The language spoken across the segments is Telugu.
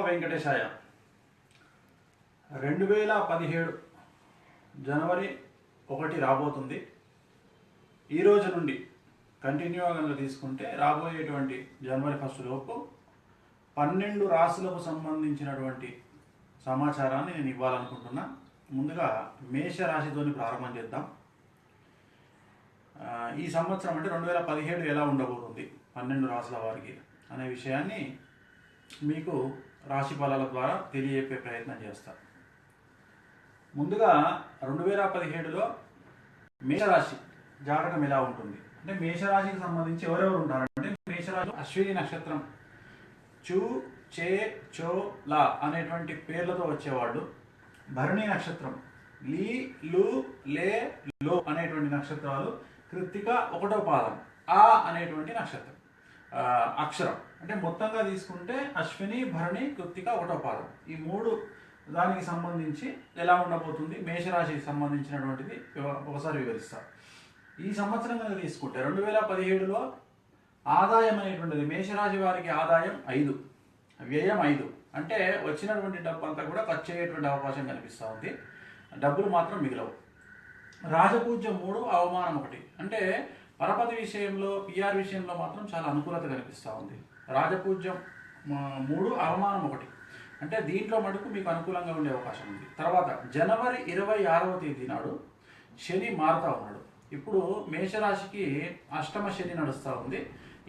వెంకటేశాయ. 2017 జనవరి 1 రాబోతుంది. ఈ రోజు నుండి కంటిన్యూగా తీసుకుంటే రాబోయేటువంటి జనవరి 1 లోపు 12 రాశులకు సంబంధించినటువంటి సమాచారాన్ని నేను ఇవ్వాలనుకుంటున్నా. ముందుగా మేష రాశితోని ప్రారంభం చేద్దాం. ఈ సంవత్సరం అంటే 2017 ఎలా ఉండబోతుంది 12 రాశుల వారికి అనే విషయాన్ని మీకు రాశి ఫలాల ద్వారా తెలియజెప్పే ప్రయత్నం చేస్తాను. ముందుగా 2017లో మేషరాశి జాతకం ఎలా ఉంటుంది అంటే మేషరాశికి సంబంధించి ఎవరెవరు ఉంటారంటే మేషరాశి అశ్విని నక్షత్రం చూ చే చో లా అనేటువంటి పేర్లతో వచ్చేవాళ్ళు, భరణి నక్షత్రం లీ లు లే లో అనేటువంటి నక్షత్రాలు, కృత్తిక 1వ పాదం ఆ అనేటువంటి నక్షత్రం అక్షరం. అంటే మొత్తంగా తీసుకుంటే అశ్విని భరణి కృత్తిక 1వ పాదం ఈ 3 దానికి సంబంధించి ఎలా ఉండబోతుంది మేషరాశికి సంబంధించినటువంటిది ఒకసారి వివరిస్తాను. ఈ సంవత్సరం కనుక తీసుకుంటే 2017లో ఆదాయం అనేటువంటిది మేషరాశి వారికి ఆదాయం 5, వ్యయం 5. అంటే వచ్చినటువంటి డబ్బు అంతా కూడా ఖర్చు అయ్యేటువంటి అవకాశం కనిపిస్తూ ఉంది, డబ్బులు మాత్రం మిగలవు. రాజపూజ్యం 3, అవమానం 1. అంటే పరపతి విషయంలో పిఆర్ విషయంలో మాత్రం చాలా అనుకూలత కనిపిస్తూ ఉంది. రాజపూజ్యం 3, అవమానం 1. అంటే దీంట్లో మటుకు మీకు అనుకూలంగా ఉండే అవకాశం ఉంది. తర్వాత జనవరి 26వ తేదీ నాడు శని మారుతూ ఉన్నాడు. ఇప్పుడు మేషరాశికి అష్టమ శని నడుస్తూ ఉంది.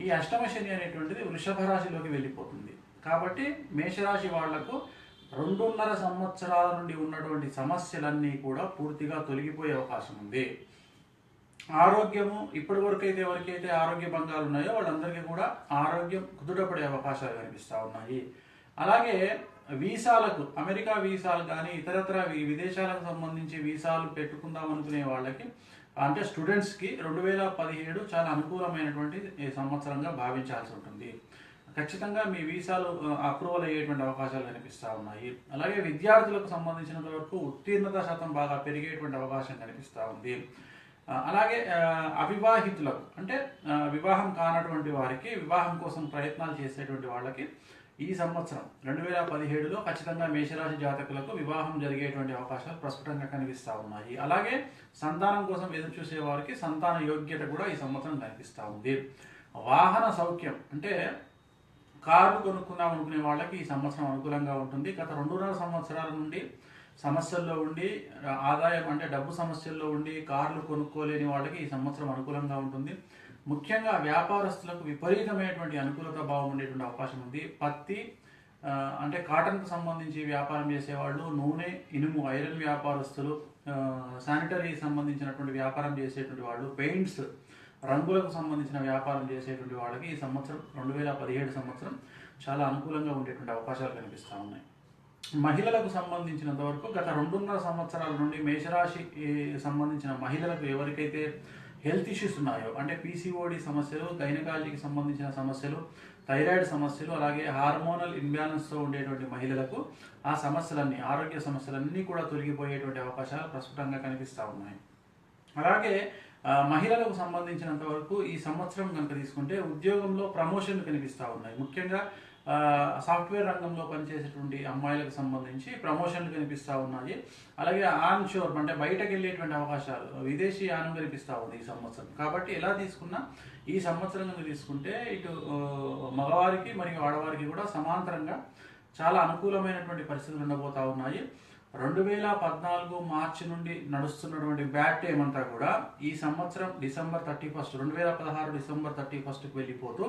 ఈ అష్టమ శని అనేటువంటిది వృషభ రాశిలోకి వెళ్ళిపోతుంది. కాబట్టి మేషరాశి వాళ్లకు 2.5 సంవత్సరాల నుండి ఉన్నటువంటి సమస్యలన్నీ కూడా పూర్తిగా తొలగిపోయే అవకాశం ఉంది. ఆరోగ్యము ఇప్పటి వరకు అయితే ఎవరికైతే ఆరోగ్య భంగాలు ఉన్నాయో వాళ్ళందరికీ కూడా ఆరోగ్యం కుదుటపడే అవకాశాలు కనిపిస్తూ ఉన్నాయి. అలాగే వీసాలకు, అమెరికా వీసాలు కానీ ఇతరత్ర విదేశాలకు సంబంధించి వీసాలు పెట్టుకుందాం అనుకునే వాళ్ళకి అంటే స్టూడెంట్స్కి 2017 చాలా అనుకూలమైనటువంటి సంవత్సరంగా భావించాల్సి ఉంటుంది. ఖచ్చితంగా మీ వీసాలు అప్రూవల్ అయ్యేటువంటి అవకాశాలు కనిపిస్తూ ఉన్నాయి. అలాగే విద్యార్థులకు సంబంధించినంత వరకు ఉత్తీర్ణత శాతం బాగా పెరిగేటువంటి అవకాశం కనిపిస్తూ ఉంది. అలాగే అవివాహితులకు అంటే వివాహం కానటువంటి వారికి, వివాహం కోసం ప్రయత్నాలు చేసేటువంటి వాళ్ళకి ఈ సంవత్సరం 2017లో ఖచ్చితంగా మేషరాశి జాతకులకు వివాహం జరిగేటువంటి అవకాశాలు ప్రస్ఫుటంగా కనిపిస్తూ ఉన్నాయి. అలాగే సంతానం కోసం ఎదురు చూసే వారికి సంతాన యోగ్యత కూడా ఈ సంవత్సరం కనిపిస్తూ ఉంది. వాహన సౌఖ్యం అంటే కార్లు కొనుక్కుందాం అనుకునే వాళ్ళకి ఈ సంవత్సరం అనుకూలంగా ఉంటుంది. గత 2.5 సంవత్సరాల నుండి సమస్యల్లో ఉండి ఆదాయం అంటే డబ్బు సమస్యల్లో ఉండి కార్లు కొనుక్కోలేని వాళ్ళకి ఈ సంవత్సరం అనుకూలంగా ఉంటుంది. ముఖ్యంగా వ్యాపారస్తులకు విపరీతమైనటువంటి అనుకూలత భావం ఉండేటువంటి అవకాశం ఉంది. పత్తి అంటే కాటన్కు సంబంధించి వ్యాపారం చేసేవాళ్ళు, నూనె, ఇనుము, ఐరన్ వ్యాపారస్తులు, శానిటరీ సంబంధించినటువంటి వ్యాపారం చేసేటువంటి వాళ్ళు, పెయింట్స్, రంగులకు సంబంధించిన వ్యాపారం చేసేటువంటి వాళ్ళకి ఈ సంవత్సరం 2017 సంవత్సరం చాలా అనుకూలంగా ఉండేటువంటి అవకాశాలు కనిపిస్తూ ఉన్నాయి. మహిళలకు సంబంధించినంత వరకు గత 2.5 సంవత్సరాల నుండి మేషరాశి సంబంధించిన మహిళలకు ఎవరికైతే హెల్త్ ఇష్యూస్ ఉన్నాయో అంటే పీసీఓడి సమస్యలు, గైనకాలజీకి సంబంధించిన సమస్యలు, థైరాయిడ్ సమస్యలు, అలాగే హార్మోనల్ ఇన్బ్యాలెన్స్తో ఉండేటువంటి మహిళలకు ఆ సమస్యలన్నీ, ఆరోగ్య సమస్యలన్నీ కూడా తొలగిపోయేటువంటి అవకాశాలు ప్రస్ఫుటంగా కనిపిస్తూ ఉన్నాయి. అలాగే మహిళలకు సంబంధించినంత వరకు ఈ సంవత్సరం కనుక తీసుకుంటే ఉద్యోగంలో ప్రమోషన్లు కనిపిస్తూ ఉన్నాయి. ముఖ్యంగా సాఫ్ట్వేర్ రంగంలో పనిచేసేటువంటి అమ్మాయిలకు సంబంధించి ప్రమోషన్లు కనిపిస్తూ ఉన్నాయి. అలాగే ఆన్ షోర్ అంటే బయటకు వెళ్ళేటువంటి అవకాశాలు, విదేశీ యానం కనిపిస్తూ ఉంది ఈ సంవత్సరం. కాబట్టి ఎలా తీసుకున్నా ఈ సంవత్సరం కనుక తీసుకుంటే ఇటు మగవారికి మరియు ఆడవారికి కూడా సమాంతరంగా చాలా అనుకూలమైనటువంటి పరిస్థితులు ఉండబోతూ ఉన్నాయి. 2014 మార్చి నుండి నడుస్తున్నటువంటి బ్యాడ్ టైం అంతా కూడా ఈ సంవత్సరం డిసెంబర్ 31, 2016 డిసెంబర్ 31కి వెళ్ళిపోతూ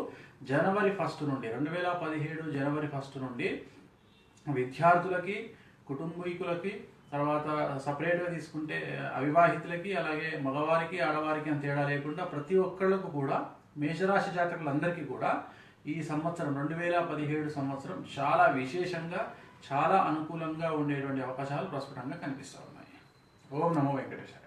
జనవరి 1 నుండి 2017 జనవరి 1 నుండి విద్యార్థులకి, కుటుంబీకులకి, తర్వాత సపరేట్గా తీసుకుంటే అవివాహితులకి, అలాగే మగవారికి ఆడవారికి అని తేడా లేకుండా ప్రతి ఒక్కళ్ళకు కూడా మేషరాశి జాతకులందరికీ కూడా ఈ సంవత్సరం 2017 సంవత్సరం చాలా విశేషంగా, చాలా అనుకూలంగా ఉండేటువంటి అవకాశాలు ప్రస్ఫుటంగా కనిపిస్తూ ఉన్నాయి. ఓం నమో వెంకటేశాయ.